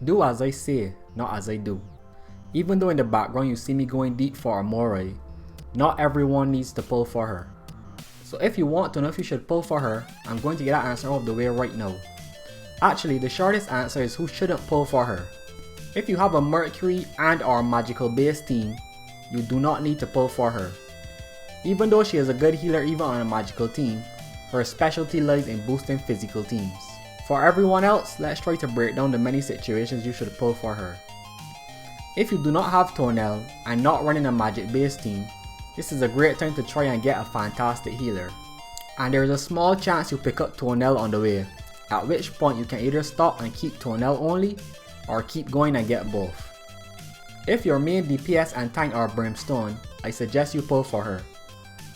Do as I say, not as I do. Even though in the background you see me going deep for Amorai, not everyone needs to pull for her. So if you want to know if you should pull for her, I'm going to get that answer out of the way right now. Actually, the shortest answer is who shouldn't pull for her. If you have a Mercury and or magical based team, you do not need to pull for her. Even though she is a good healer even on a magical team, her specialty lies in boosting physical teams. For everyone else, let's try to break down the many situations you should pull for her. If you do not have Tuonel and not running a magic based team, this is a great time to try and get a fantastic healer. And there is a small chance you pick up Tuonel on the way, at which point you can either stop and keep Tuonel only, or keep going and get both. If your main DPS and tank are Brimstone, I suggest you pull for her.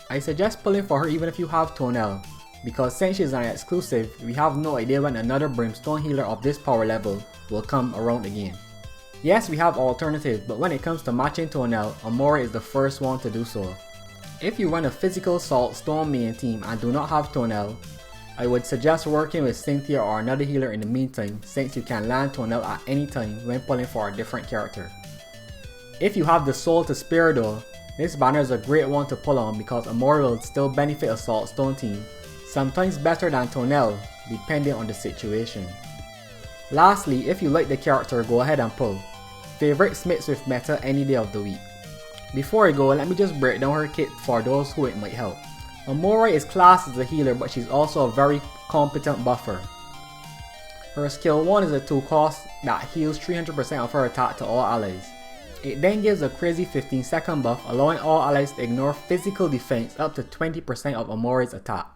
I suggest pulling for her even if you have Tuonel, because since she is an exclusive, we have no idea when another Brimstone healer of this power level will come around again. Yes, we have alternatives, but when it comes to matching Tuonel, Amorai is the first one to do so. If you run a physical Salt Stone main team and do not have Tuonel, I would suggest working with Cynthia or another healer in the meantime, since you can land Tuonel at any time when pulling for a different character. If you have the soul to spare though, this banner is a great one to pull on because Amorai will still benefit a Salt Stone team, sometimes better than Tuonel, depending on the situation. Lastly, if you like the character, go ahead and pull. Favorite Smiths with meta any day of the week. Before I go, let me just break down her kit for those who it might help. Amorai is classed as a healer, but she's also a very competent buffer. Her skill 1 is a 2 cost that heals 300% of her attack to all allies. It then gives a crazy 15-second buff, allowing all allies to ignore physical defense up to 20% of Amorai's attack.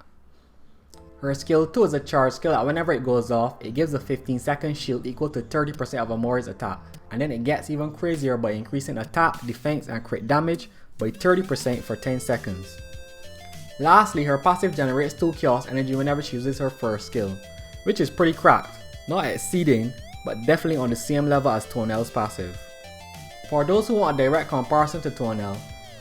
Her skill 2 is a charge skill that whenever it goes off, it gives a 15-second shield equal to 30% of Amorai's attack, and then it gets even crazier by increasing attack, defense, and crit damage by 30% for 10 seconds. Lastly, her passive generates 2 chaos energy whenever she uses her first skill, which is pretty cracked, not exceeding, but definitely on the same level as Tuonel's passive. For those who want a direct comparison to Tuonel,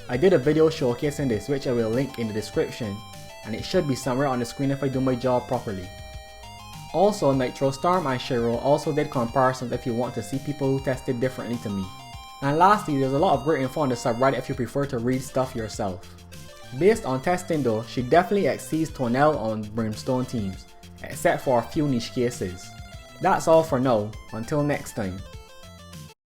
I did a video showcasing this which I will link in the description, and it should be somewhere on the screen if I do my job properly. Also, Nitro Storm and Shiro also did comparisons if you want to see people who tested differently to me. And lastly, there's a lot of great info on the subreddit if you prefer to read stuff yourself. Based on testing though, she definitely exceeds Tuonel on Brimstone teams, except for a few niche cases. That's all for now, until next time.